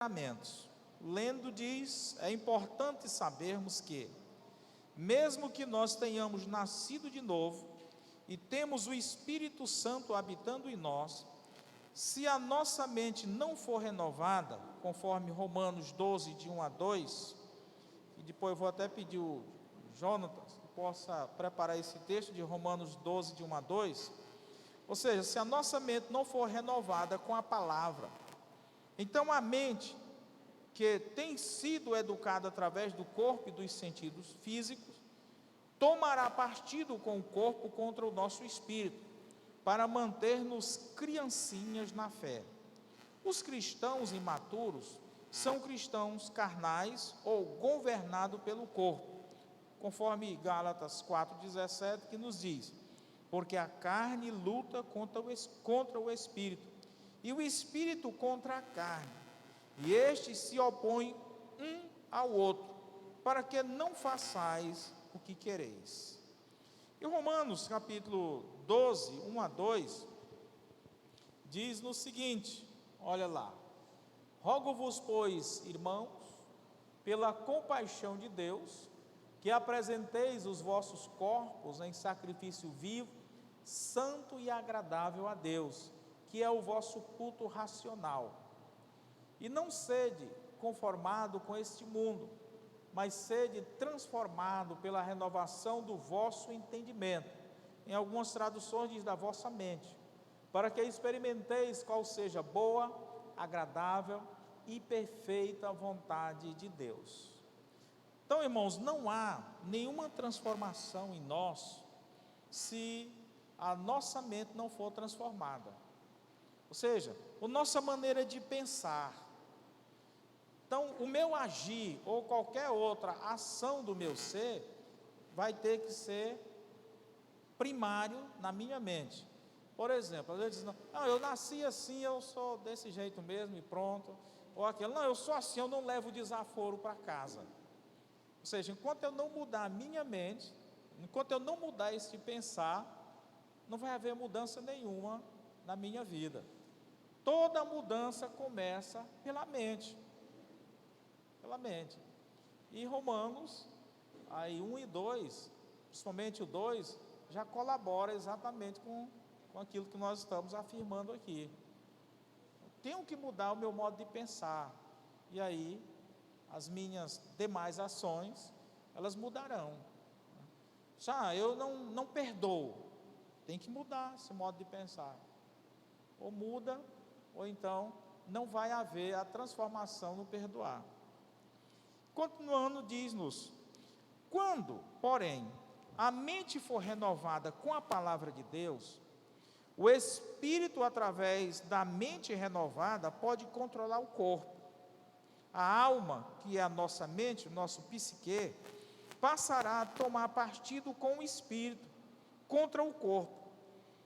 temperamentos. Lendo diz, é importante sabermos que, mesmo que nós tenhamos nascido de novo e temos o Espírito Santo habitando em nós, se a nossa mente não for renovada, conforme Romanos 12, de 1 a 2, e depois eu vou até pedir o Jonatas que possa preparar esse texto de Romanos 12, de 1 a 2, ou seja, se a nossa mente não for renovada com a palavra, então a mente, que tem sido educada através do corpo e dos sentidos físicos, tomará partido com o corpo contra o nosso espírito, para manter-nos criancinhas na fé. Os cristãos imaturos são cristãos carnais ou governados pelo corpo, conforme Gálatas 4,17, que nos diz: porque a carne luta contra o espírito, e o espírito contra a carne, e estes se opõem um ao outro, para que não façais o que quereis. E Romanos capítulo 12, 1 a 2, diz no seguinte, olha lá: rogo-vos, pois, irmãos, pela compaixão de Deus, que apresenteis os vossos corpos em sacrifício vivo, santo e agradável a Deus, que é o vosso culto racional. E não sede conformado com este mundo, mas sede transformado pela renovação do vosso entendimento. Em algumas traduções diz da vossa mente, para que experimenteis qual seja boa, agradável e perfeita vontade de Deus. Então, irmãos, não há nenhuma transformação em nós se a nossa mente não for transformada. Ou seja, a nossa maneira de pensar. Então, o meu agir ou qualquer outra ação do meu ser vai ter que ser primário na minha mente. Por exemplo, às vezes não, eu nasci assim, eu sou desse jeito mesmo e pronto. Ou aquilo, não, eu sou assim, eu não levo desaforo para casa. Ou seja, enquanto eu não mudar a minha mente, enquanto eu não mudar esse pensar, não vai haver mudança nenhuma na minha vida. Toda mudança começa pela mente. Pela mente. E Romanos, aí 1 e 2, principalmente o 2, já colabora exatamente com aquilo que nós estamos afirmando aqui. Eu tenho que mudar o meu modo de pensar. E aí, as minhas demais ações, elas mudarão. Eu não perdoo. Tem que mudar esse modo de pensar. Ou muda, ou então não vai haver a transformação no perdoar. Continuando, diz-nos: quando, porém, a mente for renovada com a palavra de Deus, o Espírito, através da mente renovada, pode controlar o corpo. A alma, que é a nossa mente, o nosso psique, passará a tomar partido com o Espírito, contra o corpo,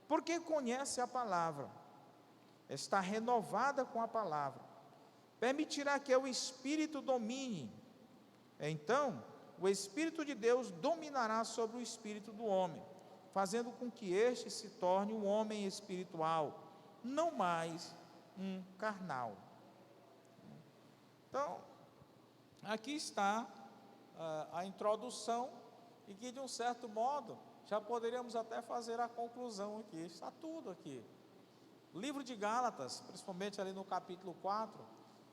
porque conhece a palavra, está renovada com a palavra, permitirá que o Espírito domine. Então, o Espírito de Deus dominará sobre o espírito do homem, fazendo com que este se torne um homem espiritual, não mais um carnal. Então, aqui está a introdução, e que de um certo modo, já poderíamos até fazer a conclusão aqui, está tudo aqui. O livro de Gálatas, principalmente ali no capítulo 4,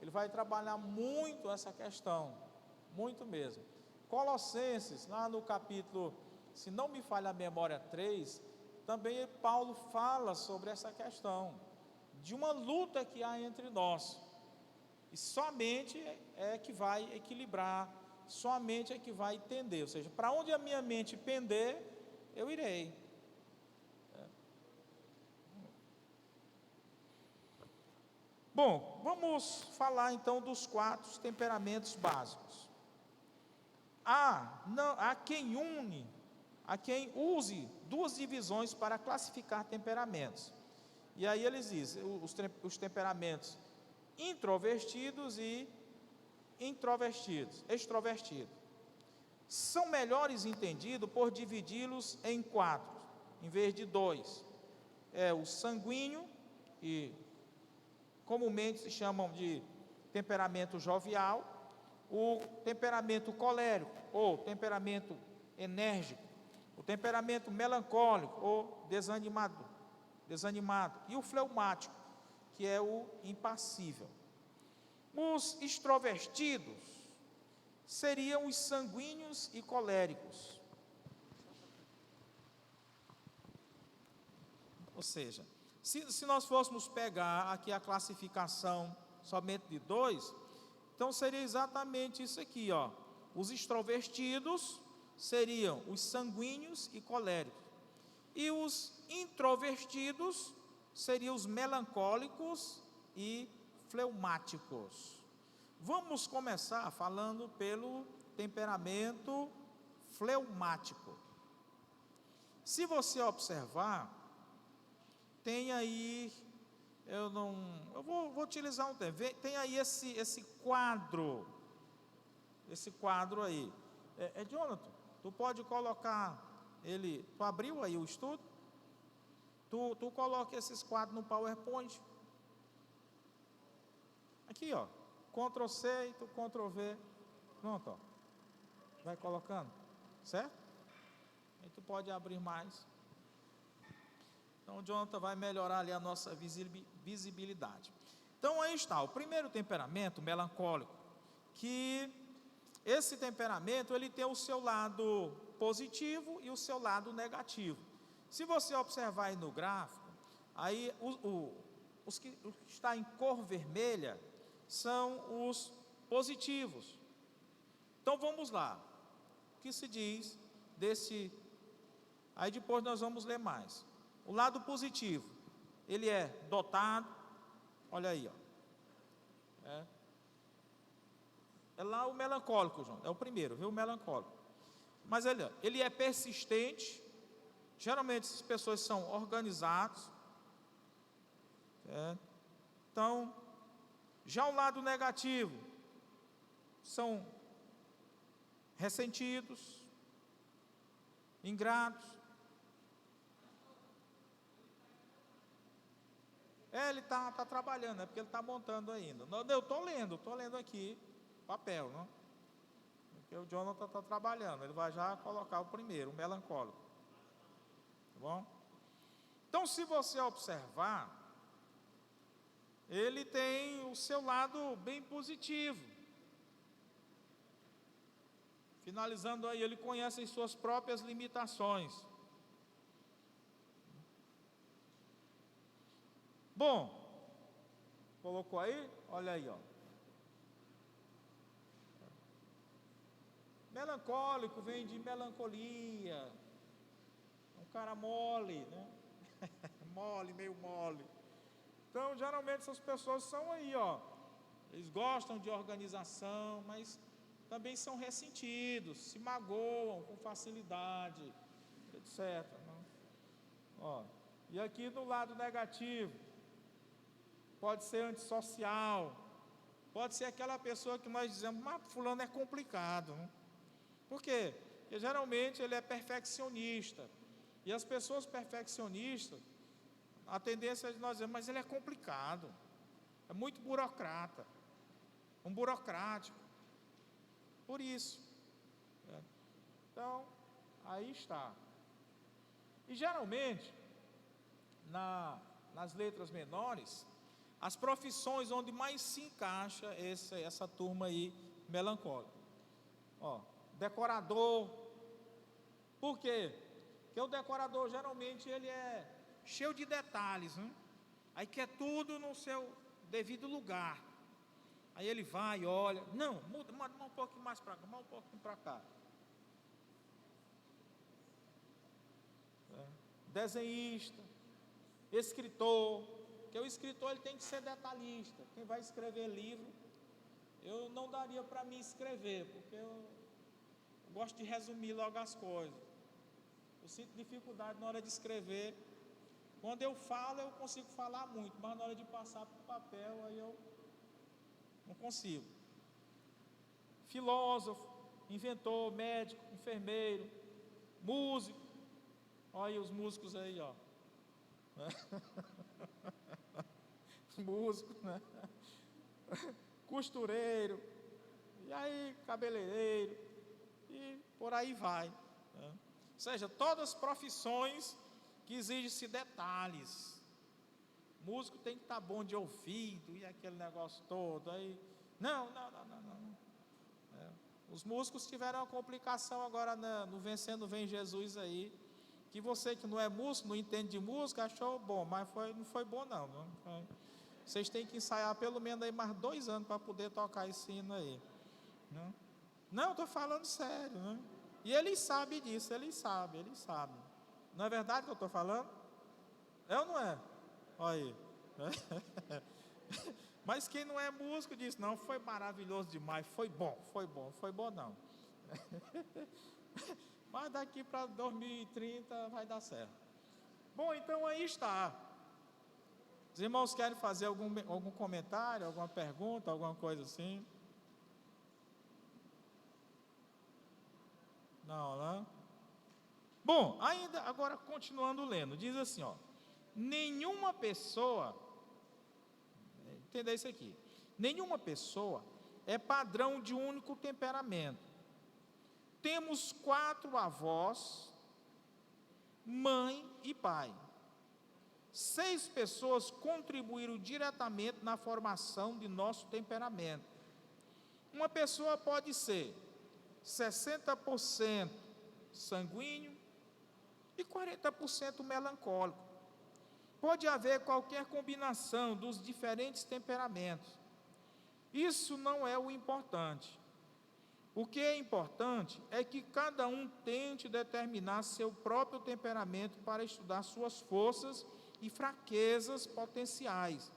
ele vai trabalhar muito essa questão, muito mesmo. Colossenses, lá no capítulo, se não me falha a memória, 3, também Paulo fala sobre essa questão, de uma luta que há entre nós, e somente é que vai equilibrar, somente é que vai tender, ou seja, para onde a minha mente pender, eu irei. Bom, vamos falar então dos 4 temperamentos básicos. Há quem use 2 divisões para classificar temperamentos. E aí eles dizem, os temperamentos introvertidos e extrovertidos. São melhores entendidos por dividi-los em 4, em vez de 2. É o sanguíneo, e comumente se chamam de temperamento jovial, o temperamento colérico, ou temperamento enérgico, o temperamento melancólico, ou desanimado, e o fleumático, que é o impassível. Os extrovertidos seriam os sanguíneos e coléricos. Ou seja, se nós fôssemos pegar aqui a classificação somente de 2, então seria exatamente isso aqui, ó. Os extrovertidos seriam os sanguíneos e coléricos. E os introvertidos seriam os melancólicos e fleumáticos. Vamos começar falando pelo temperamento fleumático. Se você observar, tem aí, vou utilizar um termo, tem aí esse quadro aí. Jonathan, tu pode colocar ele, tu abriu aí o estudo? Tu coloca esses quadros no PowerPoint. Aqui, ó, Ctrl C e tu Ctrl V, pronto, ó. Vai colocando, certo? Aí tu pode abrir mais. Então o Jonathan vai melhorar ali a nossa visibilidade. Então aí está, o primeiro temperamento, melancólico, que esse temperamento ele tem o seu lado positivo e o seu lado negativo. Se você observar aí no gráfico, aí os que está em cor vermelha são os positivos. Então vamos lá, o que se diz desse, aí depois nós vamos ler mais. O lado positivo, ele é dotado, olha aí, ó. É lá o melancólico, João, é o primeiro, viu, o melancólico. Mas ele é persistente, geralmente essas pessoas são organizadas, então, já o lado negativo, são ressentidos, ingratos. Ele está trabalhando, é porque ele está montando ainda. Eu estou lendo aqui, papel, não? Porque o Jonathan está trabalhando, ele vai já colocar o primeiro, o melancólico. Tá bom? Então, se você observar, ele tem o seu lado bem positivo. Finalizando aí, ele conhece as suas próprias limitações. Bom, colocou aí? Olha aí, ó. Melancólico vem de melancolia. Um cara mole, né? Mole, meio mole. Então, geralmente essas pessoas são aí, ó. Eles gostam de organização, mas também são ressentidos, se magoam com facilidade, etc. Né? Ó, e aqui do lado negativo, pode ser antissocial, pode ser aquela pessoa que nós dizemos, mas fulano é complicado. Né? Por quê? Porque geralmente ele é perfeccionista, e as pessoas perfeccionistas, a tendência é de nós dizer, mas ele é complicado, é muito burocrata, um burocrático, por isso. Então, aí está. E geralmente, nas letras menores, as profissões onde mais se encaixa essa turma aí melancólica. Ó, decorador. Por quê? Porque o decorador geralmente ele é cheio de detalhes, né? Aí quer tudo no seu devido lugar. Aí ele vai, olha, não, muda um pouquinho mais para cá, um pouquinho para cá. Desenhista, escritor, porque o escritor ele tem que ser detalhista. Quem vai escrever livro, eu não daria para mim escrever, porque eu gosto de resumir logo as coisas. Eu sinto dificuldade na hora de escrever. Quando eu falo, eu consigo falar muito, mas na hora de passar para o papel, aí eu não consigo. Filósofo, inventor, médico, enfermeiro, músico. Olha aí os músicos aí, ó. Músico, né? costureiro, e aí cabeleireiro, e por aí vai, né? Ou seja, todas as profissões que exigem-se detalhes. Músico tem que estar bom de ouvido, e aquele negócio todo, aí, não. Os músicos tiveram uma complicação agora no Vencendo Vem Jesus aí, que você que não é músico, não entende de música, achou bom, mas não foi bom não. Vocês têm que ensaiar pelo menos aí mais 2 anos para poder tocar esse hino aí. Não, estou falando sério, né? E ele sabe disso, ele sabe. Não é verdade que eu estou falando? É ou não é? Olha aí. Mas quem não é músico diz, não, foi maravilhoso demais, foi bom não. Mas daqui para 2030 vai dar certo. Bom, então aí está. Os irmãos querem fazer algum comentário, alguma pergunta, alguma coisa assim? Não, né? Bom, ainda agora continuando lendo, diz assim, ó: nenhuma pessoa, entenda isso aqui, nenhuma pessoa é padrão de um único temperamento. Temos 4 avós, mãe e pai. 6 pessoas contribuíram diretamente na formação de nosso temperamento. Uma pessoa pode ser 60% sanguíneo e 40% melancólico. Pode haver qualquer combinação dos diferentes temperamentos. Isso não é o importante. O que é importante é que cada um tente determinar seu próprio temperamento para estudar suas forças e fraquezas potenciais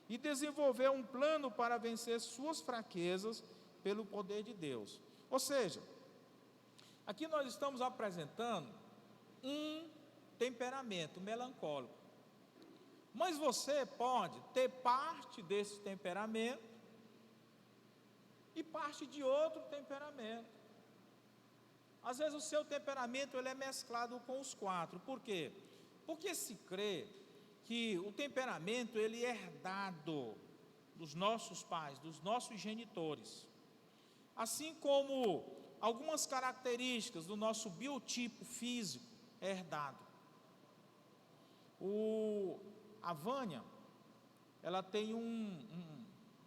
e desenvolver um plano para vencer suas fraquezas pelo poder de Deus. Ou seja, aqui nós estamos apresentando um temperamento melancólico, mas você pode ter parte desse temperamento e parte de outro temperamento. Às vezes o seu temperamento ele é mesclado com os 4. Por quê? Porque se crê que o temperamento ele é herdado dos nossos pais, dos nossos genitores. Assim como algumas características do nosso biotipo físico é herdado. A Vânia, ela tem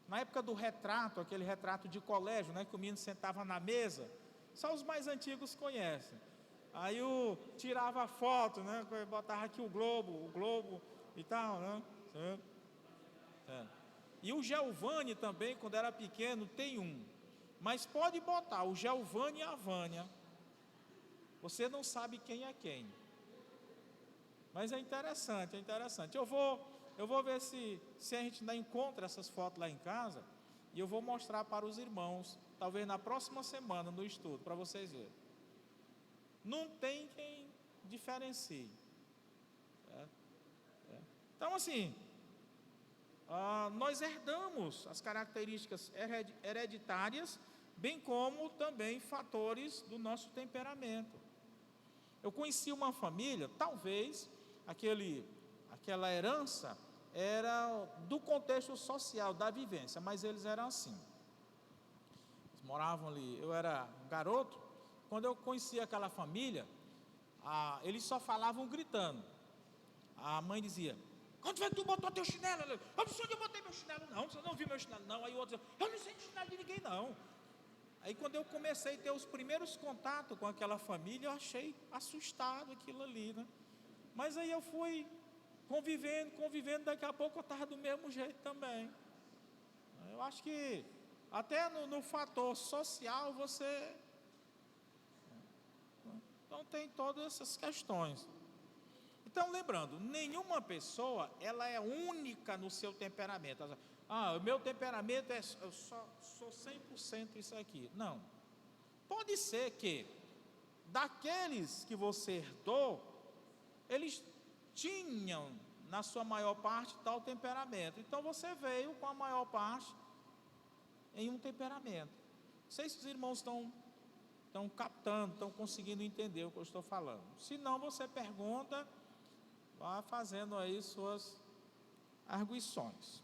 na época do retrato, aquele retrato de colégio, né, que o menino sentava na mesa, só os mais antigos conhecem. Aí tirava a foto, né, botava aqui o globo e tal, né? E o Geovani também, quando era pequeno, tem um. Mas pode botar o Geovani e a Vânia. Você não sabe quem é quem. Mas é interessante. Eu vou ver se a gente ainda encontra essas fotos lá em casa, e eu vou mostrar para os irmãos, talvez na próxima semana no estudo, para vocês verem. Não tem quem diferencie. Então assim, nós herdamos as características hereditárias, bem como também fatores do nosso temperamento. Eu conheci uma família, talvez aquela herança era do contexto social, da vivência, mas eles eram assim. Eles moravam ali, eu era garoto, quando eu conheci aquela família, eles só falavam gritando. A mãe dizia: quando foi que tu botou teu chinelo? Eu não sei onde eu botei meu chinelo não, você não viu meu chinelo não. Aí o outro dizia: eu não sei de chinelo de ninguém não. Aí quando eu comecei a ter os primeiros contatos com aquela família, eu achei assustado aquilo ali, né? Mas aí eu fui convivendo, daqui a pouco eu estava do mesmo jeito também. Eu acho que até no fator social você... Então tem todas essas questões. Então lembrando, nenhuma pessoa ela é única no seu temperamento. O meu temperamento eu sou 100% isso aqui. Não. Pode ser que daqueles que você herdou, eles tinham na sua maior parte tal temperamento. Então você veio com a maior parte em um temperamento. Não sei se os irmãos estão captando, estão conseguindo entender o que eu estou falando. Se não, você pergunta, vá fazendo aí suas arguições.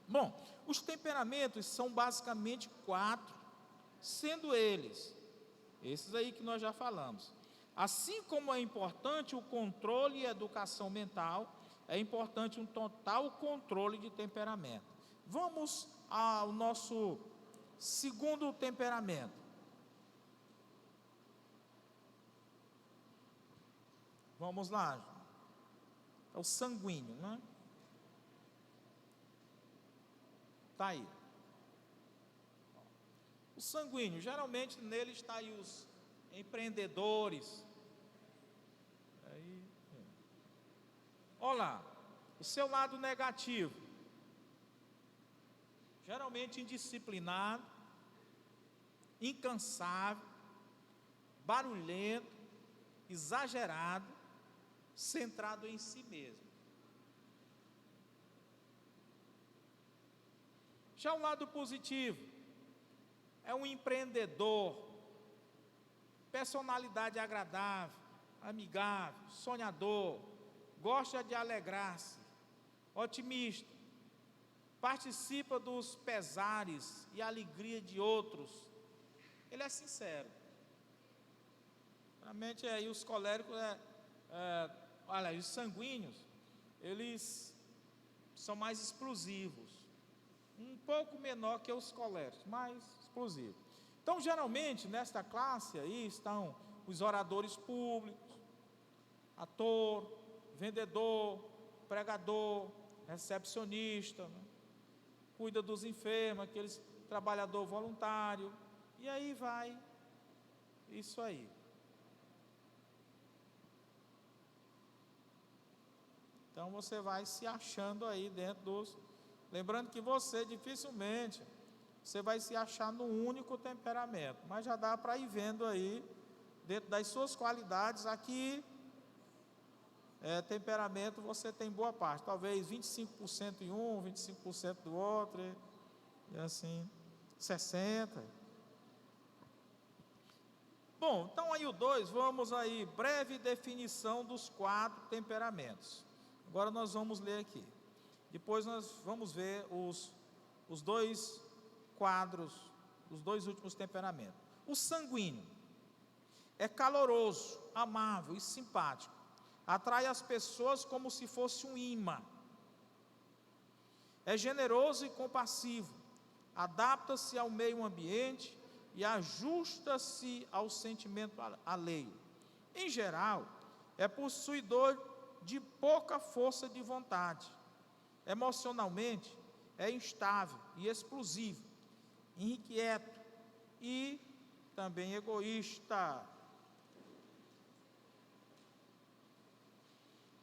Bom, os temperamentos são basicamente 4, sendo eles, esses aí que nós já falamos. Assim como é importante o controle e a educação mental, é importante um total controle de temperamento. Vamos ao nosso segundo temperamento. Vamos lá. É o sanguíneo, né? Está aí. O sanguíneo, geralmente nele está aí os empreendedores. Olha lá, o seu lado negativo. Geralmente indisciplinado, incansável, barulhento, exagerado, centrado em si mesmo. Já o lado positivo é um empreendedor, personalidade agradável, amigável, sonhador, gosta de alegrar-se, otimista, participa dos pesares e alegria de outros. Ele é sincero. Realmente aí os coléricos, olha, os sanguíneos, eles são mais explosivos, um pouco menor que os coléricos, mais explosivos. Então, geralmente, nesta classe aí estão os oradores públicos, ator, vendedor, pregador, recepcionista, né? Cuida dos enfermos, aqueles trabalhador voluntário, e aí vai, isso aí. Então você vai se achando aí dentro dos... Lembrando que você dificilmente, você vai se achar no único temperamento, mas já dá para ir vendo aí, dentro das suas qualidades, aqui, temperamento você tem boa parte, talvez 25% em um, 25% do outro, e assim, 60%. Bom, então aí o 2, vamos aí, breve definição dos 4 temperamentos. Agora nós vamos ler aqui. Depois nós vamos ver os 2 quadros, os 2 últimos temperamentos. O sanguíneo é caloroso, amável e simpático. Atrai as pessoas como se fosse um imã. É generoso e compassivo. Adapta-se ao meio ambiente e ajusta-se ao sentimento alheio. Em geral, é possuidor de pouca força de vontade. Emocionalmente, é instável e explosivo, inquieto e também egoísta.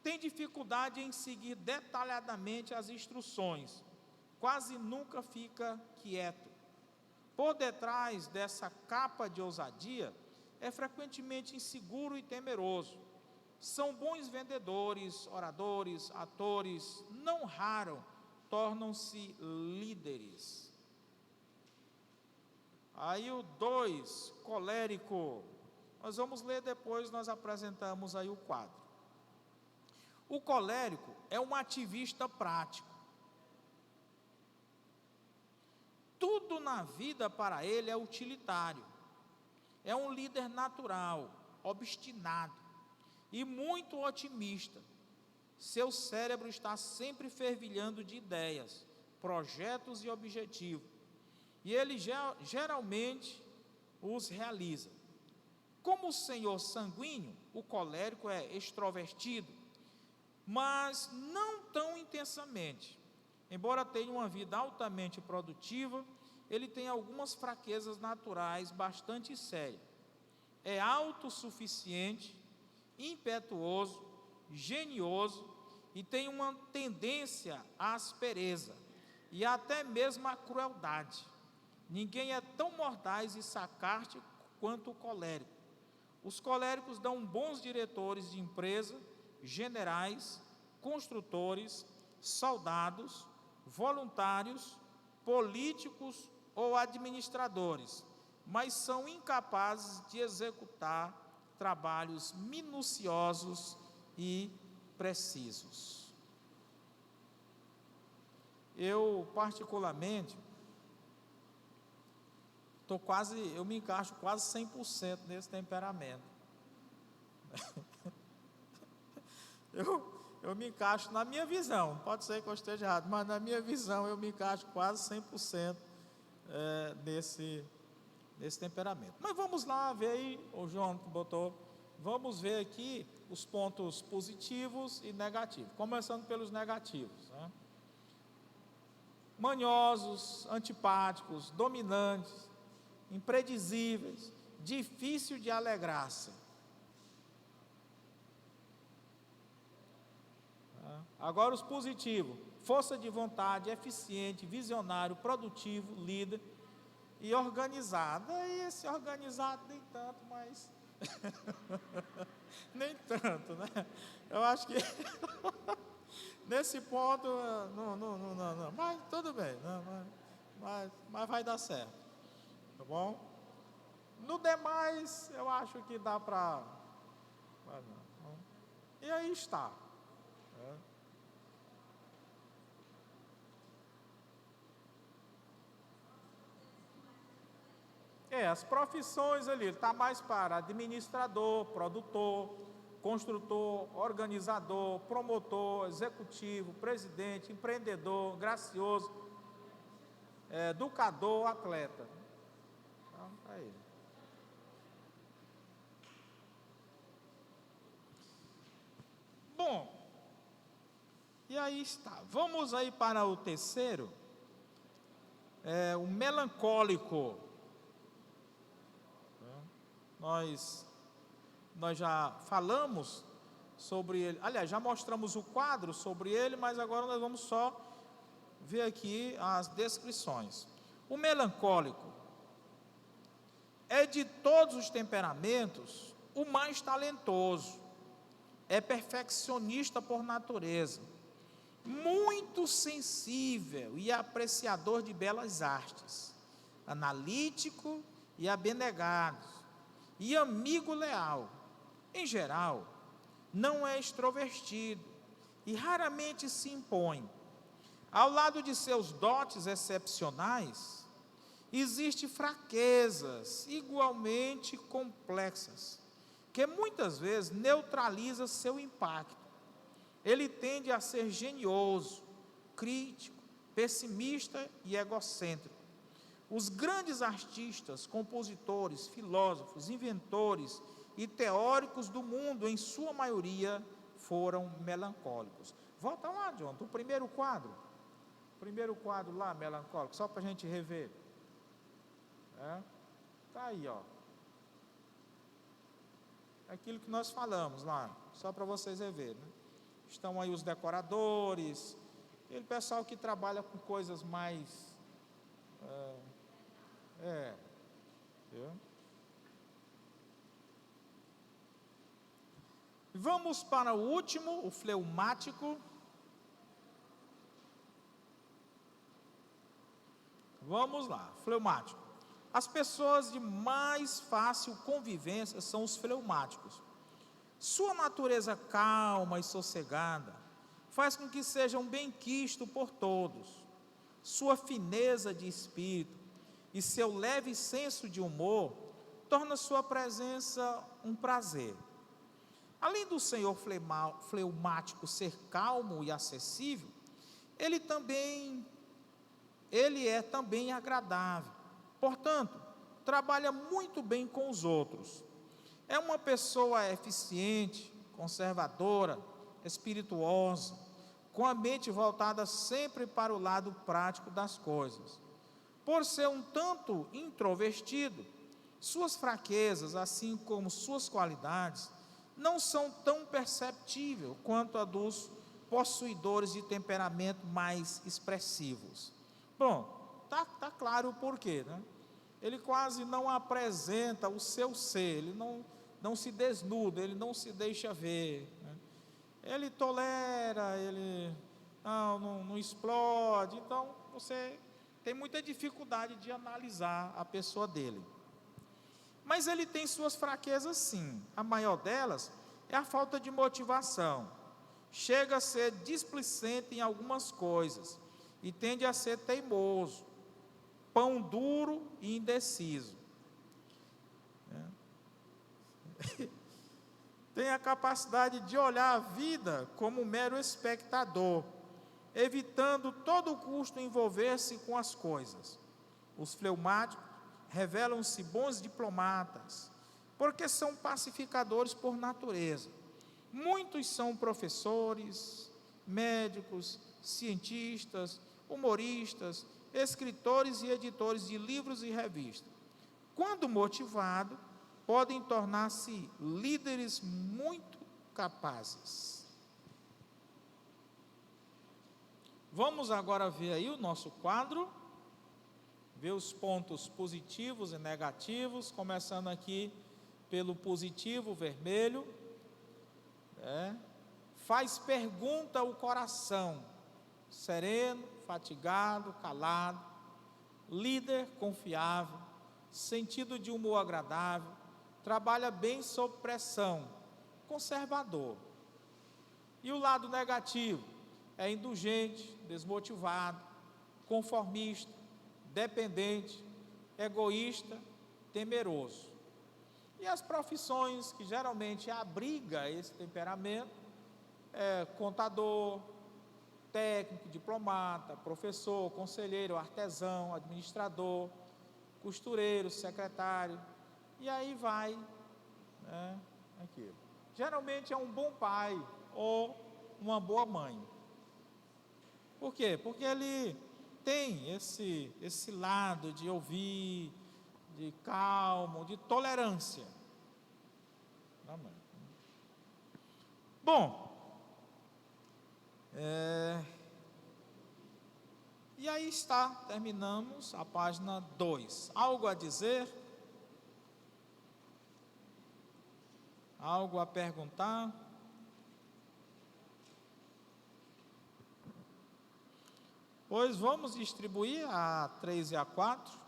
Tem dificuldade em seguir detalhadamente as instruções, quase nunca fica quieto. Por detrás dessa capa de ousadia, é frequentemente inseguro e temeroso. São bons vendedores, oradores, atores, não raro tornam-se líderes. Aí o 2, colérico, nós vamos ler depois, nós apresentamos aí o quadro. O colérico é um ativista prático. Tudo na vida para ele é utilitário. É um líder natural, obstinado e muito otimista. Seu cérebro está sempre fervilhando de ideias, projetos e objetivos. E ele geralmente os realiza. Como o senhor sanguíneo, o colérico é extrovertido, mas não tão intensamente. Embora tenha uma vida altamente produtiva, ele tem algumas fraquezas naturais bastante sérias. É autossuficiente, impetuoso, genioso e tem uma tendência à aspereza e até mesmo à crueldade. Ninguém é tão mordaz e sarcástico quanto o colérico. Os coléricos dão bons diretores de empresa, generais, construtores, soldados, voluntários, políticos ou administradores, mas são incapazes de executar trabalhos minuciosos e precisos. eu particularmente, eu me encaixo quase 100% nesse temperamento. Eu me encaixo na minha visão, pode ser que eu esteja errado, mas na minha visão eu me encaixo quase 100% nesse temperamento. Mas vamos lá ver aí, o João que botou, vamos ver aqui os pontos positivos e negativos, começando pelos negativos, né? Manhosos, antipáticos, dominantes, impredizíveis, difícil de alegrar-se. Agora os positivos: força de vontade, eficiente, visionário, produtivo, líder e organizado. E esse organizado nem tanto, mas nem tanto, né? Eu acho que nesse ponto não. Mas tudo bem, mas vai dar certo, tá bom? No demais, eu acho que dá para. E aí está. As profissões ali, está mais para administrador, produtor, construtor, organizador, promotor, executivo, presidente, empreendedor, gracioso, educador, atleta. Então, tá aí. Bom, e aí está. Vamos aí para o terceiro, o melancólico. Nós já falamos sobre ele, aliás, já mostramos o quadro sobre ele, mas agora nós vamos só ver aqui as descrições. O melancólico é de todos os temperamentos o mais talentoso, é perfeccionista por natureza, muito sensível e apreciador de belas artes, analítico e abnegado, e amigo leal. Em geral, não é extrovertido e raramente se impõe. Ao lado de seus dotes excepcionais, existem fraquezas igualmente complexas, que muitas vezes neutralizam seu impacto. Ele tende a ser genioso, crítico, pessimista e egocêntrico. Os grandes artistas, compositores, filósofos, inventores e teóricos do mundo, em sua maioria, foram melancólicos. Volta lá, John, do primeiro quadro. Primeiro quadro lá, melancólico, só para a gente rever. Está aí, ó. Aquilo que nós falamos lá, só para vocês reverem, né? Estão aí os decoradores, aquele pessoal que trabalha com coisas mais... Viu? Vamos para o último, o fleumático. Vamos lá, fleumático. As pessoas de mais fácil convivência são os fleumáticos. Sua natureza calma e sossegada faz com que sejam bem-quistos por todos. Sua fineza de espírito e seu leve senso de humor torna sua presença um prazer. Além do senhor fleumático ser calmo e acessível, ele é também agradável. Portanto, trabalha muito bem com os outros. É uma pessoa eficiente, conservadora, espirituosa, com a mente voltada sempre para o lado prático das coisas. Por ser um tanto introvertido, suas fraquezas, assim como suas qualidades, não são tão perceptíveis quanto a dos possuidores de temperamento mais expressivos. Bom, tá claro o porquê, né? Ele quase não apresenta o seu ser, ele não se desnuda, ele não se deixa ver, né? Ele tolera, ele não explode, então você tem muita dificuldade de analisar a pessoa dele. Mas ele tem suas fraquezas sim, a maior delas é a falta de motivação. Chega a ser displicente em algumas coisas e tende a ser teimoso, pão duro e indeciso. Tem a capacidade de olhar a vida como um mero espectador, evitando todo custo envolver-se com as coisas. Os fleumáticos revelam-se bons diplomatas, porque são pacificadores por natureza. Muitos são professores, médicos, cientistas, humoristas, escritores e editores de livros e revistas. Quando motivados, podem tornar-se líderes muito capazes. Vamos agora ver aí o nosso quadro, ver os pontos positivos e negativos, começando aqui pelo positivo, vermelho. Faz pergunta o coração, sereno, fatigado, calado, líder confiável, sentido de humor agradável, trabalha bem sob pressão, conservador. E o lado negativo é indulgente, desmotivado, conformista, dependente, egoísta, temeroso. E as profissões que geralmente abriga esse temperamento é contador, técnico, diplomata, professor, conselheiro, artesão, administrador, costureiro, secretário, e aí vai, aqui. Geralmente é um bom pai ou uma boa mãe. Por quê? Porque ele tem esse lado de ouvir, de calmo, de tolerância. Amém. Bom, e aí está, terminamos a página 2. Algo a dizer? Algo a perguntar? Pois vamos distribuir a 3 e a 4.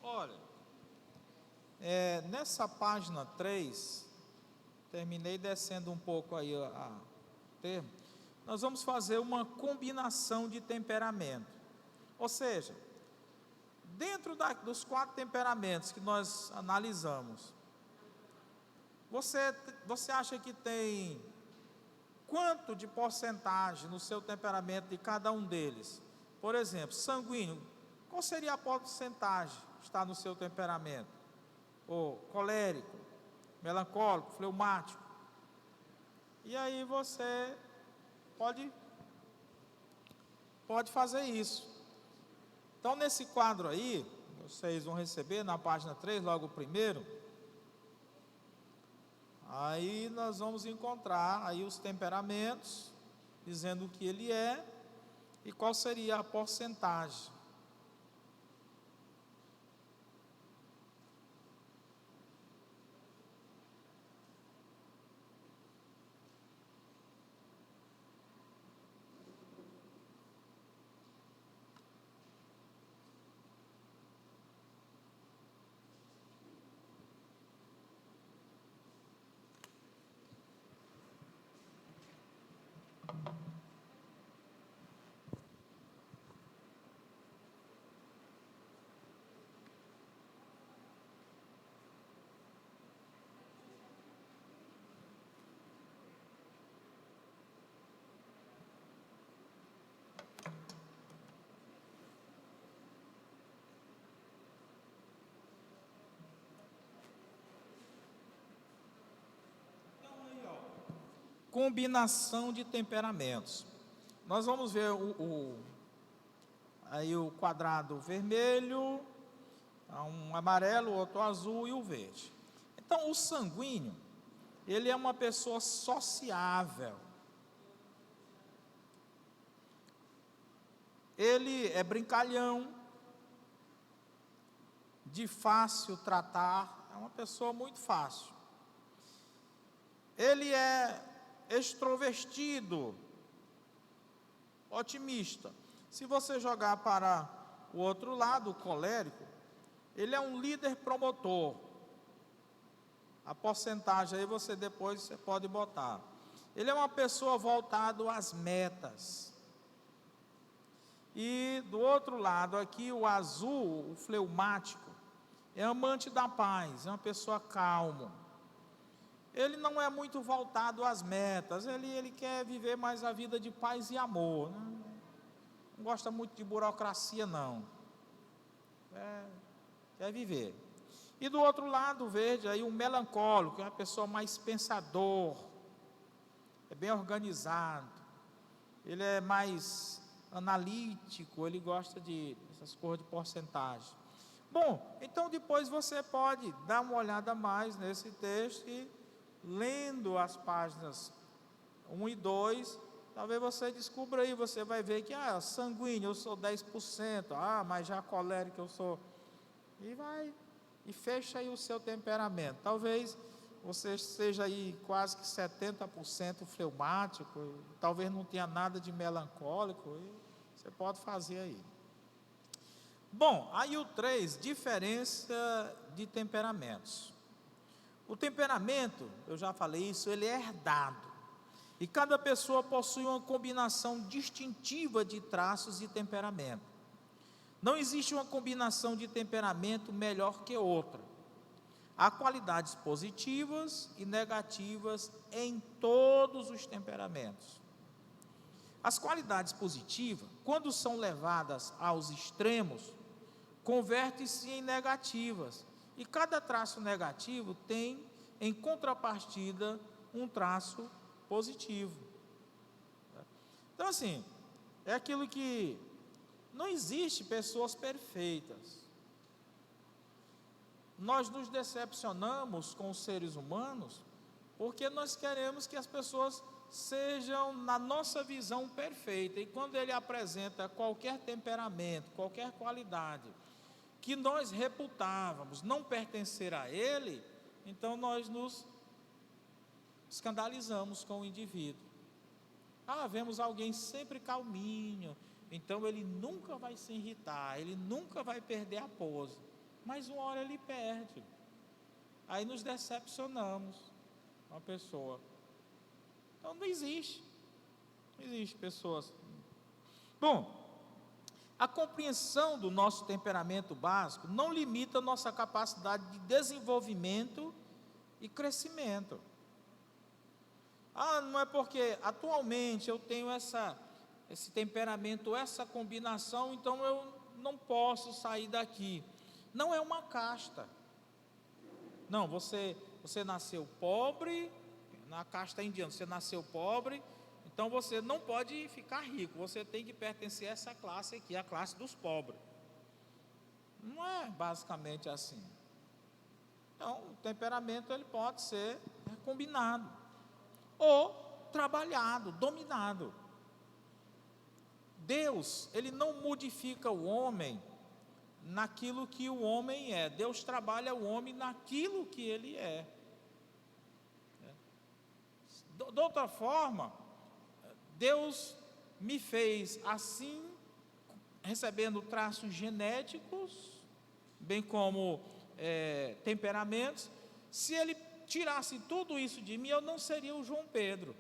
Olha, nessa página 3, terminei descendo um pouco aí a termo, nós vamos fazer uma combinação de temperamento. Ou seja, dentro dos 4 temperamentos que nós analisamos, você acha que tem quanto de porcentagem no seu temperamento de cada um deles? Por exemplo, sanguíneo, qual seria a porcentagem que está no seu temperamento? Ou colérico, melancólico, fleumático. E aí você pode fazer isso. Então, nesse quadro aí, vocês vão receber na página 3, logo o primeiro. Aí nós vamos encontrar aí os temperamentos, dizendo o que ele é e qual seria a porcentagem. Combinação de temperamentos. Nós vamos ver aí o quadrado vermelho, um amarelo, outro azul e o verde. Então, o sanguíneo, ele é uma pessoa sociável. Ele é brincalhão, de fácil tratar, é uma pessoa muito fácil. Ele é extrovertido, otimista. Se você jogar para o outro lado, o colérico, ele é um líder promotor. A porcentagem aí você pode botar. Ele é uma pessoa voltada às metas. E do outro lado aqui, o azul, o fleumático, é amante da paz, é uma pessoa calma. Ele não é muito voltado às metas, ele quer viver mais a vida de paz e amor, né? Não gosta muito de burocracia, não. Quer viver. E do outro lado, o verde, aí o melancólico, é uma pessoa mais pensador, é bem organizado, ele é mais analítico, ele gosta dessas coisas de porcentagem. Bom, então depois você pode dar uma olhada mais nesse texto e lendo as páginas 1 e 2, talvez você descubra aí, você vai ver que, sanguíneo eu sou 10%, mas já colérico eu sou, e fecha aí o seu temperamento. Talvez você seja aí quase que 70% fleumático, talvez não tenha nada de melancólico, e você pode fazer aí. Bom, aí o 3, diferença de temperamentos. O temperamento, eu já falei isso, ele é herdado. E cada pessoa possui uma combinação distintiva de traços e temperamento. Não existe uma combinação de temperamento melhor que outra. Há qualidades positivas e negativas em todos os temperamentos. As qualidades positivas, quando são levadas aos extremos, convertem-se em negativas. E cada traço negativo tem, em contrapartida, um traço positivo. Então, assim, é aquilo que não existe pessoas perfeitas. Nós nos decepcionamos com os seres humanos porque nós queremos que as pessoas sejam, na nossa visão, perfeitas. E quando ele apresenta qualquer temperamento, qualquer qualidade que nós reputávamos não pertencer a ele, então nós nos escandalizamos com o indivíduo. Vemos alguém sempre calminho, então ele nunca vai se irritar, ele nunca vai perder a pose. Mas uma hora ele perde. Aí nos decepcionamos com a pessoa. Então não existe pessoas. Bom, a compreensão do nosso temperamento básico não limita a nossa capacidade de desenvolvimento e crescimento. Não é porque atualmente eu tenho esse temperamento, essa combinação, então eu não posso sair daqui. Não é uma casta. Não, você nasceu pobre, na casta indiana, você nasceu pobre, então você não pode ficar rico, você tem que pertencer a essa classe aqui, a classe dos pobres. Não é basicamente assim. Então, o temperamento ele pode ser combinado, ou trabalhado, dominado. Deus, ele não modifica o homem naquilo que o homem é. Deus trabalha o homem naquilo que ele é. De outra forma, Deus me fez assim, recebendo traços genéticos, bem como temperamentos. Se ele tirasse tudo isso de mim, eu não seria o João Pedro.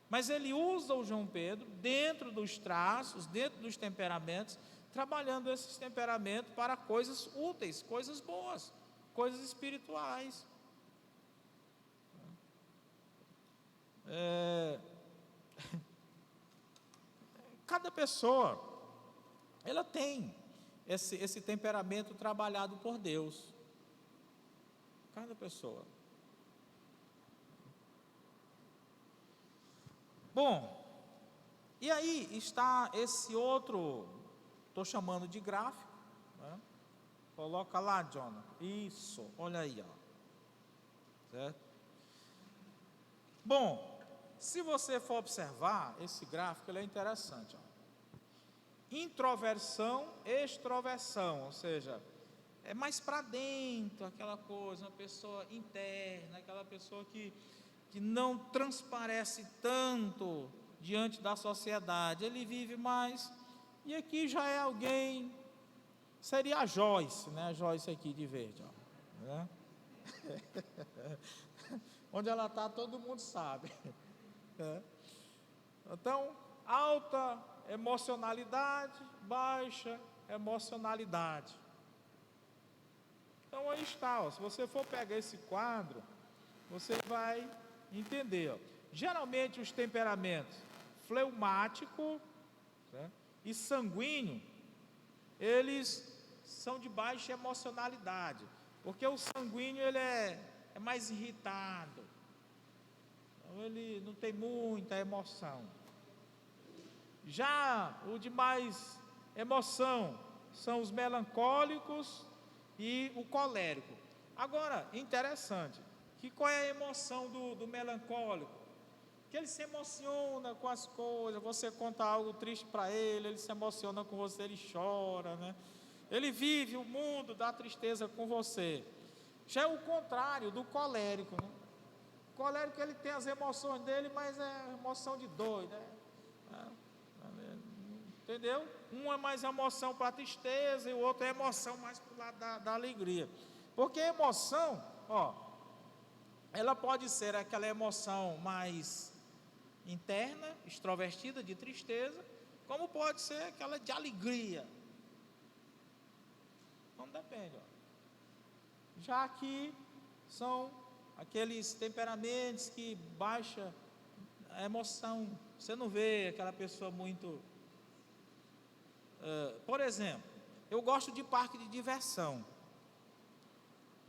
Mas ele usa o João Pedro dentro dos traços, dentro dos temperamentos, trabalhando esses temperamentos para coisas úteis, coisas boas, coisas espirituais. Cada pessoa, ela tem esse temperamento trabalhado por Deus. Cada pessoa. Bom, e aí está esse outro, estou chamando de gráfico, né? Coloca lá, Jonathan. Isso, olha aí, ó. Certo? Bom, se você for observar, esse gráfico ele é interessante, ó. Introversão, extroversão, ou seja, é mais para dentro, aquela coisa, uma pessoa interna, aquela pessoa que não transparece tanto diante da sociedade, ele vive mais. E aqui já é alguém, seria a Joyce, né? A Joyce aqui de verde, ó, né? Onde ela está, todo mundo sabe, né? Então, alta emocionalidade, baixa emocionalidade. Então aí está, ó, se você for pegar esse quadro, você vai entender, ó. Geralmente os temperamentos fleumático, né, e sanguíneo, eles são de baixa emocionalidade, porque o sanguíneo ele é mais irritado, então ele não tem muita emoção. Já o de mais emoção são os melancólicos e o colérico. Agora, interessante, que qual é a emoção do melancólico? Que ele se emociona com as coisas, você conta algo triste para ele se emociona com você, ele chora, né? Ele vive o mundo da tristeza com você. Já é o contrário do colérico, né? O colérico, ele tem as emoções dele, mas é emoção de doido, né? Entendeu? Um é mais emoção para a tristeza e o outro é emoção mais para o lado da alegria. Porque a emoção, ó, ela pode ser aquela emoção mais interna, extrovertida, de tristeza, como pode ser aquela de alegria. Não depende, ó. Já aqui são aqueles temperamentos que baixa a emoção. Você não vê aquela pessoa muito... por exemplo, eu gosto de parque de diversão.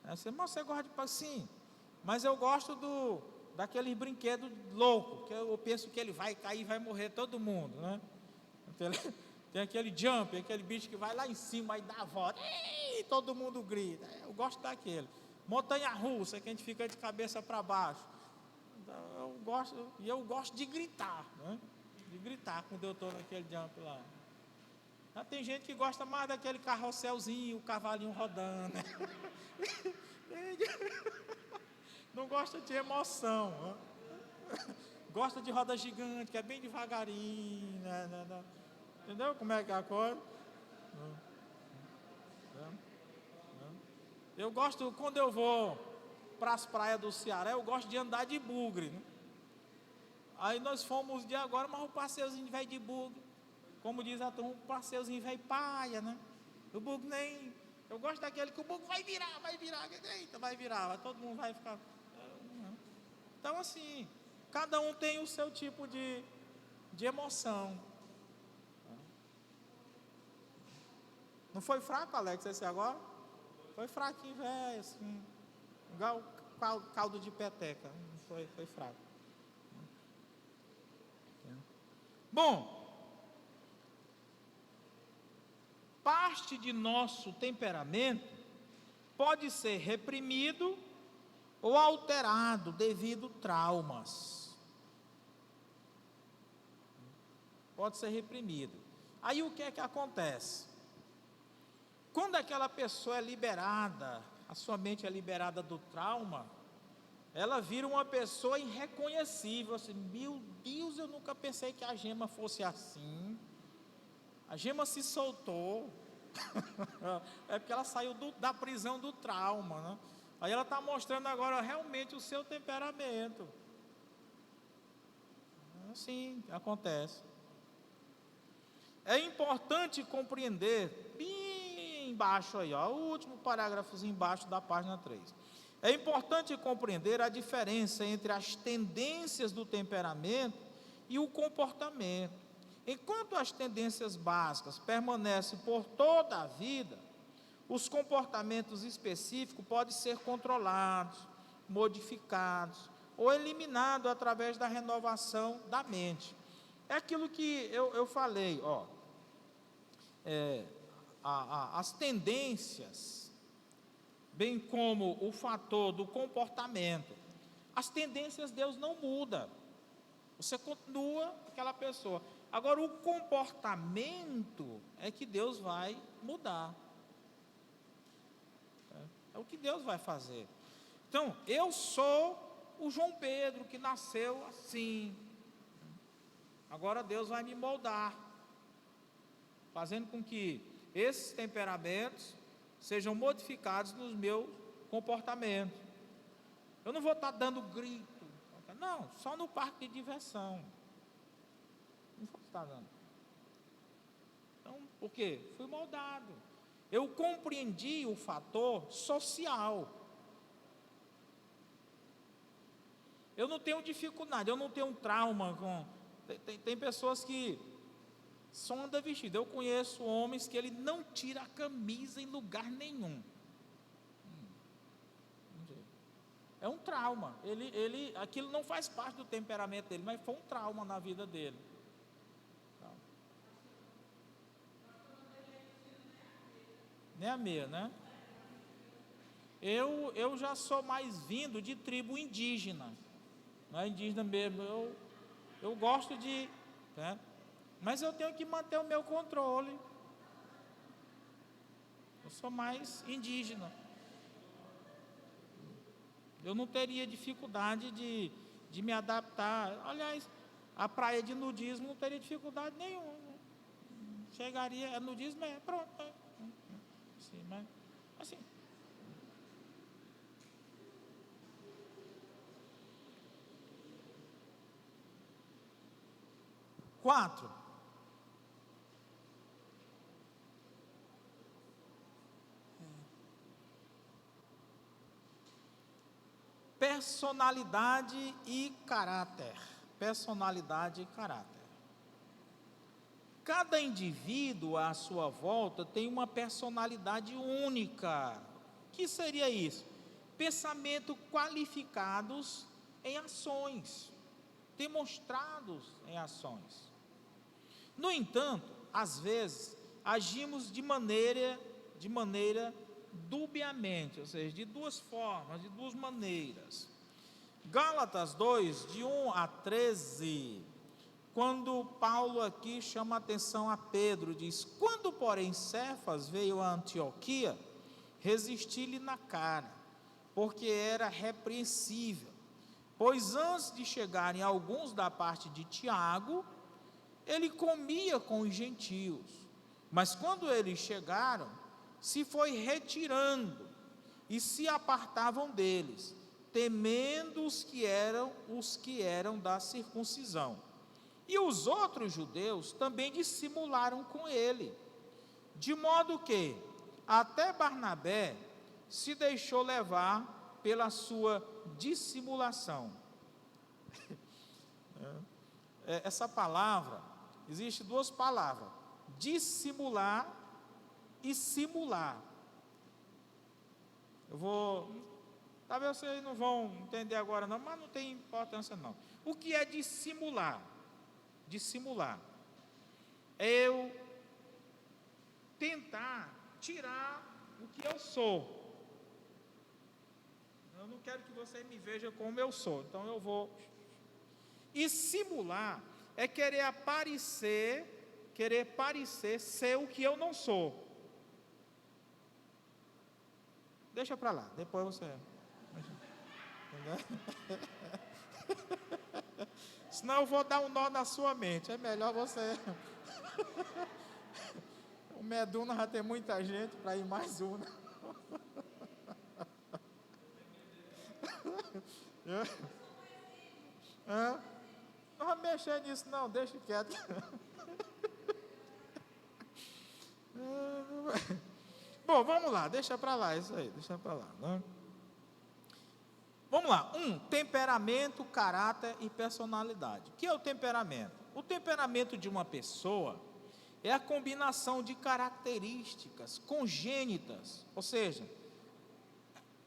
Você gosta de parque? Sim, mas eu gosto daquele brinquedo louco, que eu penso que ele vai cair e vai morrer todo mundo, né? Tem aquele jump, aquele bicho que vai lá em cima e dá a volta, e todo mundo grita. Eu gosto daquele. Montanha-russa, que a gente fica de cabeça para baixo. Eu gosto de gritar, né? De gritar quando eu estou naquele jump lá. Já tem gente que gosta mais daquele carrosselzinho, o cavalinho rodando, né? Não gosta de emoção, né? Gosta de roda gigante, que é bem devagarinho, né? Entendeu como é que é a coisa? Eu gosto, quando eu vou para as praias do Ceará, eu gosto de andar de bugre, né? Aí nós fomos de agora, mas o passeiozinho velho de bugre, como diz a turma, um passeiozinho velho paia, né? O bugre nem... Eu gosto daquele que o bugre vai virar, eita, vai virar, todo mundo vai ficar... Então assim, cada um tem o seu tipo de emoção. Não foi fraco, Alex, esse agora? Foi fraquinho, velho, assim, igual caldo de peteca. Foi fraco. Bom, parte de nosso temperamento pode ser reprimido ou alterado devido a traumas. Pode ser reprimido. Aí o que é que acontece? Quando aquela pessoa é liberada, a sua mente é liberada do trauma, ela vira uma pessoa irreconhecível. Assim, meu Deus, eu nunca pensei que a Gema fosse assim. A Gema se soltou. É porque ela saiu da prisão do trauma, né? Aí ela está mostrando agora realmente o seu temperamento. Assim acontece. É importante compreender, bem embaixo aí, ó, o último parágrafozinho embaixo da página 3. É importante compreender a diferença entre as tendências do temperamento e o comportamento. Enquanto as tendências básicas permanecem por toda a vida, os comportamentos específicos podem ser controlados, modificados ou eliminados através da renovação da mente. É aquilo que eu falei, ó. As tendências, bem como o fator do comportamento, as tendências Deus não muda, você continua aquela pessoa. Agora o comportamento é que Deus vai mudar. É o que Deus vai fazer. Então, eu sou o João Pedro que nasceu assim. Agora Deus vai me moldar, fazendo com que esses temperamentos sejam modificados nos meus comportamentos. Eu não vou estar dando grito, não, só no parque de diversão. Não vou estar dando. Então, por quê? Fui moldado. Eu compreendi o fator social. Eu não tenho dificuldade, eu não tenho trauma com... Tem pessoas que só andam vestido. Eu conheço homens que ele não tira a camisa em lugar nenhum. É um trauma. Aquilo não faz parte do temperamento dele, mas foi um trauma na vida dele. Nem a meia, né? Eu já sou mais vindo de tribo indígena. Não é indígena mesmo. Eu gosto de... né? Mas eu tenho que manter o meu controle. Eu sou mais indígena. Eu não teria dificuldade de me adaptar. Aliás, a praia de nudismo não teria dificuldade nenhuma. Chegaria, nudismo pronto. Assim, mas, assim. Quatro. Personalidade e caráter. Personalidade e caráter. Cada indivíduo à sua volta tem uma personalidade única. O que seria isso? Pensamento qualificados em ações, demonstrados em ações. No entanto, às vezes, agimos de maneira dubiamente, ou seja, de duas formas, de duas maneiras. Gálatas 2, de 1 a 13, quando Paulo aqui chama a atenção a Pedro, diz: quando, porém, Cefas veio a Antioquia, resisti-lhe na cara, porque era repreensível, pois antes de chegarem alguns da parte de Tiago, ele comia com os gentios, mas quando eles chegaram, se foi retirando e se apartavam deles, temendo os que eram da circuncisão. E os outros judeus também dissimularam com ele, de modo que até Barnabé se deixou levar pela sua dissimulação. Essa palavra, existe duas palavras, dissimular e simular. Talvez vocês não vão entender agora não, mas não tem importância não. O que é dissimular? Dissimular é eu tentar tirar o que eu sou. Eu não quero que você me veja como eu sou, então eu vou... E simular é querer parecer ser o que eu não sou. Deixa para lá, depois você... Entendeu? Senão eu vou dar um nó na sua mente. É melhor você... O Meduna já tem muita gente para ir mais uma. Não vou mexer nisso não, deixa quieto. Bom, vamos lá, deixa para lá isso aí, deixa para lá, né? Vamos lá, temperamento, caráter e personalidade. O que é o temperamento? O temperamento de uma pessoa é a combinação de características congênitas, ou seja,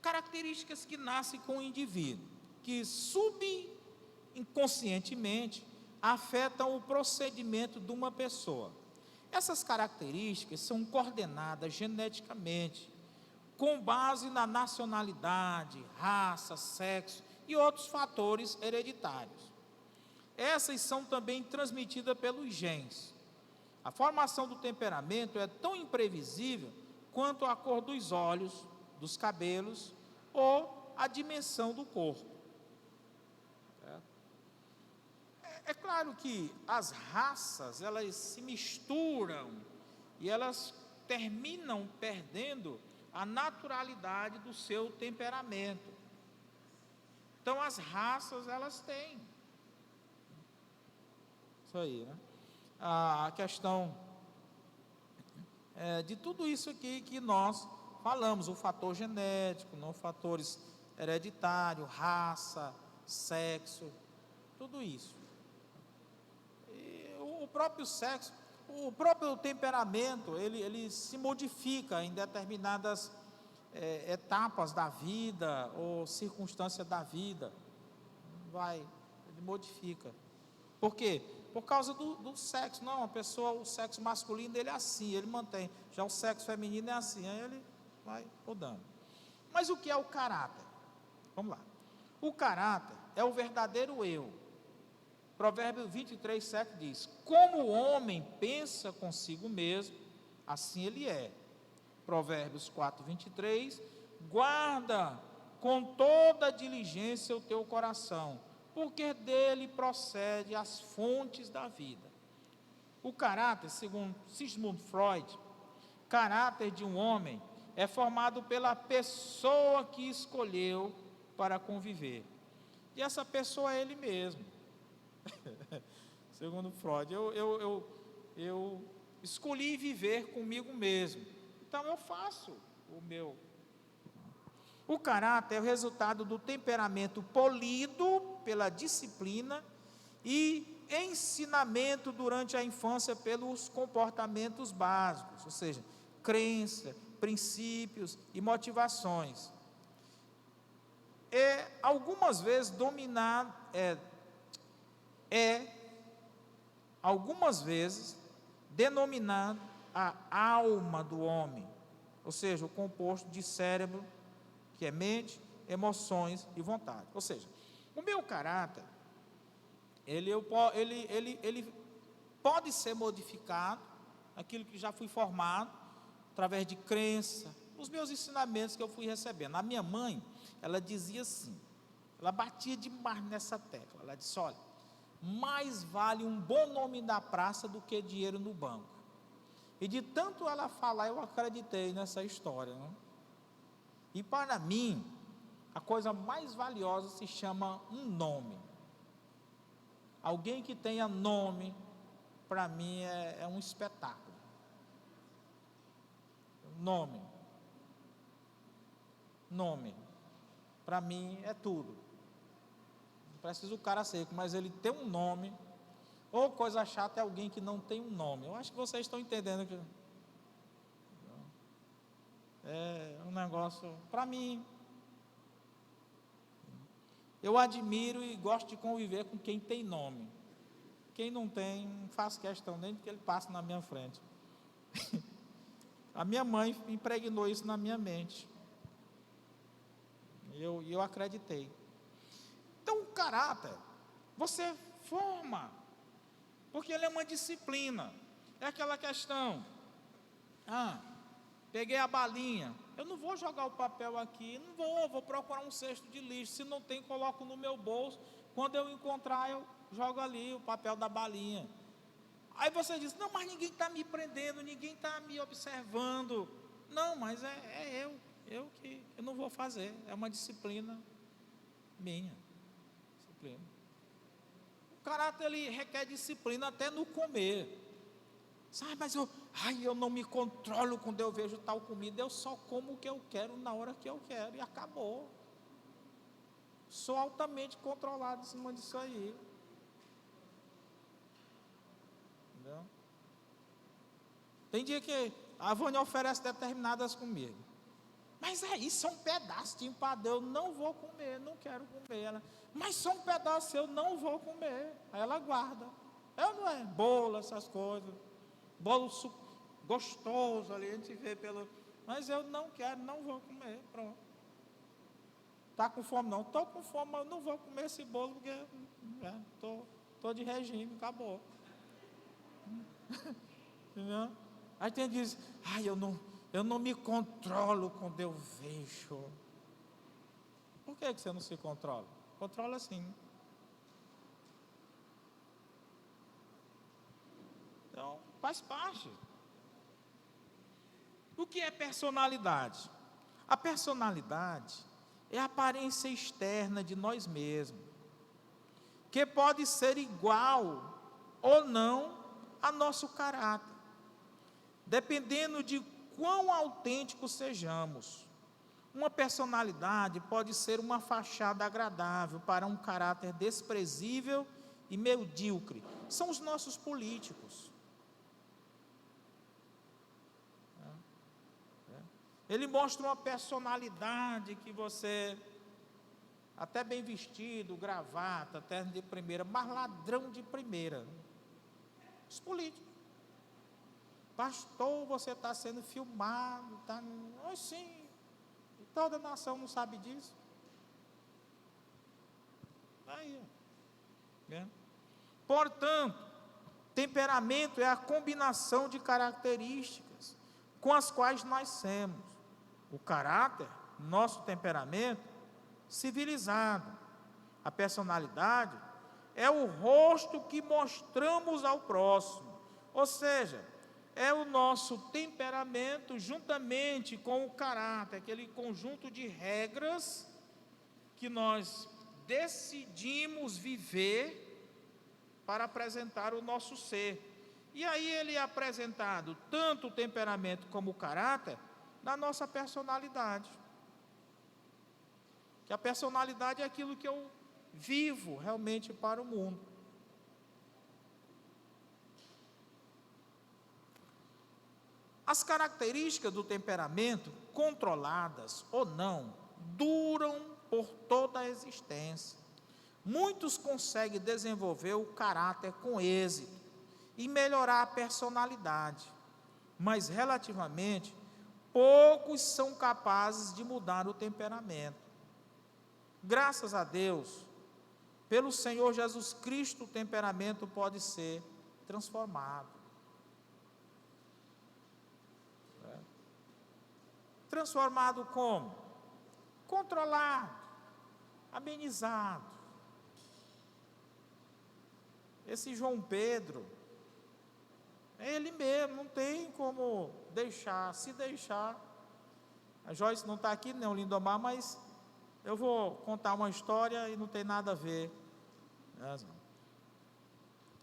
características que nascem com o indivíduo, que subconscientemente afetam o procedimento de uma pessoa. Essas características são coordenadas geneticamente, com base na nacionalidade, raça, sexo e outros fatores hereditários. Essas são também transmitidas pelos genes. A formação do temperamento é tão imprevisível quanto a cor dos olhos dos cabelos ou a dimensão do corpo. É claro que as raças, elas se misturam e elas terminam perdendo a naturalidade do seu temperamento. Então, as raças, elas têm. Isso aí, né? A questão de tudo isso aqui que nós falamos, o fator genético, não fatores hereditários, raça, sexo, tudo isso. E o próprio sexo, o próprio temperamento, ele se modifica em determinadas etapas da vida ou circunstâncias da vida. Ele modifica. Por quê? Por causa do sexo. Não, a pessoa, o sexo masculino dele é assim, ele mantém. Já o sexo feminino é assim, aí ele vai mudando. Mas o que é o caráter? Vamos lá. O caráter é o verdadeiro eu. Provérbios 23, 7 diz: como o homem pensa consigo mesmo, assim ele é. Provérbios 4, 23, guarda com toda diligência o teu coração, porque dele procede as fontes da vida. O caráter, segundo Sigmund Freud, caráter de um homem é formado pela pessoa que escolheu para conviver. E essa pessoa é ele mesmo. Segundo Freud, eu escolhi viver comigo mesmo. Então eu faço o meu. O caráter é o resultado do temperamento polido pela disciplina e ensinamento durante a infância pelos comportamentos básicos, ou seja, crença, princípios e motivações. Algumas vezes denominado a alma do homem, ou seja, o composto de cérebro, que é mente, emoções e vontade. Ou seja, o meu caráter, ele pode ser modificado, aquilo que já fui formado, através de crença, os meus ensinamentos que eu fui recebendo. A minha mãe, ela dizia assim, ela batia demais nessa tecla, ela disse: olha, mais vale um bom nome na praça do que dinheiro no banco. E de tanto ela falar, eu acreditei nessa história, né? E para mim, a coisa mais valiosa se chama um nome. Alguém que tenha nome, para mim é um espetáculo. Nome, para mim é tudo. Não precisa o cara seco, mas ele tem um nome. Ou coisa chata é alguém que não tem um nome. Eu acho que vocês estão entendendo que é um negócio, para mim, eu admiro e gosto de conviver com quem tem nome. Quem não tem, não faço questão nem de que ele passe na minha frente. A minha mãe impregnou isso na minha mente. E eu acreditei. Então, o caráter, você forma, porque ele é uma disciplina. É aquela questão: peguei a balinha, eu não vou jogar o papel aqui, vou procurar um cesto de lixo, se não tem, coloco no meu bolso, quando eu encontrar, eu jogo ali o papel da balinha. Aí você diz: não, mas ninguém está me prendendo, ninguém está me observando. Não, mas eu não vou fazer, é uma disciplina minha. Disciplina. O caráter, ele requer disciplina até no comer. Sabe, mas eu não me controlo quando eu vejo tal comida, eu só como o que eu quero na hora que eu quero e acabou. Sou altamente controlado em cima disso aí. Entendeu? Tem dia que a Vânia oferece determinadas comidas, mas isso é um pedaço de empadão, eu não vou comer, não quero comer. Ela: mas só um pedaço, eu não vou comer. Aí ela guarda. Não é bolo, essas coisas, bolo gostoso ali, a gente vê mas eu não quero, não vou comer, pronto. Está com fome? Não, estou com fome, mas eu não vou comer esse bolo, porque estou de regime, acabou. Entendeu? Aí tem gente que diz: eu Eu não me controlo quando eu vejo. Por que você não se controla? Controla sim. Então, faz parte. O que é personalidade? A personalidade é a aparência externa de nós mesmos, que pode ser igual ou não a nosso caráter, dependendo de quão autênticos sejamos. Uma personalidade pode ser uma fachada agradável para um caráter desprezível e medíocre. São os nossos políticos. Ele mostra uma personalidade que você, até bem vestido, gravata, terno de primeira, mas ladrão de primeira. Os políticos. Pastor, você está sendo filmado, está. Sim. Toda nação não sabe disso. Aí. Portanto, temperamento é a combinação de características com as quais nascemos. O caráter, nosso temperamento, civilizado. A personalidade é o rosto que mostramos ao próximo. Ou seja, é o nosso temperamento juntamente com o caráter, aquele conjunto de regras que nós decidimos viver para apresentar o nosso ser. E aí ele é apresentado tanto o temperamento como o caráter na nossa personalidade. Que a personalidade é aquilo que eu vivo realmente para o mundo. As características do temperamento, controladas ou não, duram por toda a existência. Muitos conseguem desenvolver o caráter com êxito e melhorar a personalidade, mas relativamente poucos são capazes de mudar o temperamento. Graças a Deus, pelo Senhor Jesus Cristo, o temperamento pode ser transformado. Transformado como? Controlado, amenizado. Esse João Pedro, é ele mesmo, não tem como deixar, se deixar. A Joyce não está aqui, não, Lindomar, mas eu vou contar uma história e não tem nada a ver.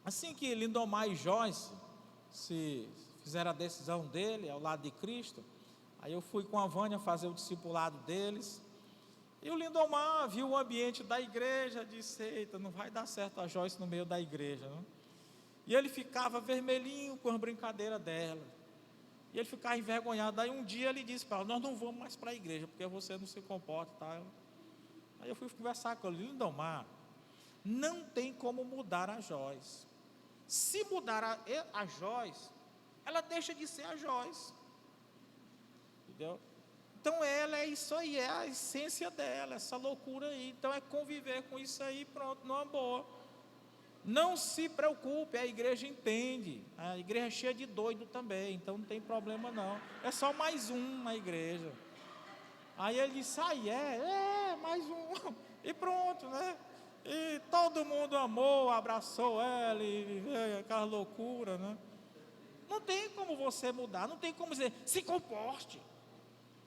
Assim que Lindomar e Joyce se fizeram a decisão dele, ao lado de Cristo, aí eu fui com a Vânia fazer o discipulado deles, e o Lindomar viu o ambiente da igreja, disse: eita, não vai dar certo a Joyce no meio da igreja, não? E ele ficava vermelhinho com a brincadeira dela, e ele ficava envergonhado. Aí um dia ele disse para ela: nós não vamos mais para a igreja, porque você não se comporta, tá? Aí eu fui conversar com ele: Lindomar, não tem como mudar a Joyce. Se mudar a Joyce, ela deixa de ser a Joyce. Entendeu? Então ela é isso aí, é a essência dela, essa loucura aí. Então é conviver com isso aí, pronto, numa boa. Não se preocupe, a igreja entende. A igreja é cheia de doido também, então não tem problema não. É só mais um na igreja. Aí ele disse: mais um. E pronto, né? E todo mundo amou, abraçou ela e viveu aquela loucura, né? Não tem como você mudar, não tem como dizer, se comporte.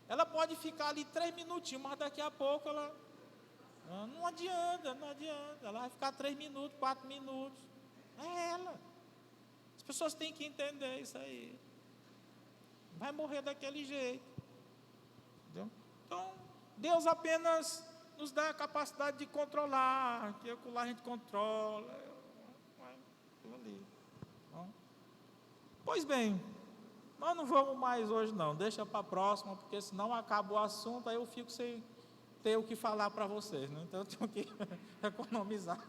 Ela pode ficar ali 3 minutinhos, mas daqui a pouco ela... Não adianta. Ela vai ficar 3 minutos, 4 minutos. É ela. As pessoas têm que entender isso aí. Vai morrer daquele jeito. Entendeu? Então, Deus apenas nos dá a capacidade de controlar, que lá a gente controla. Ali. Pois bem, nós não vamos mais hoje não, deixa para a próxima, porque senão acaba o assunto, aí eu fico sem ter o que falar para vocês, né? Então eu tenho que economizar.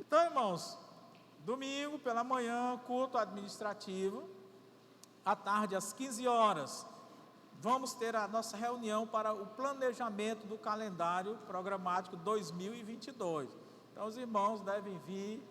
Então, irmãos, domingo pela manhã, culto administrativo, à tarde às 15 horas, vamos ter a nossa reunião para o planejamento do calendário programático 2022. Então os irmãos devem vir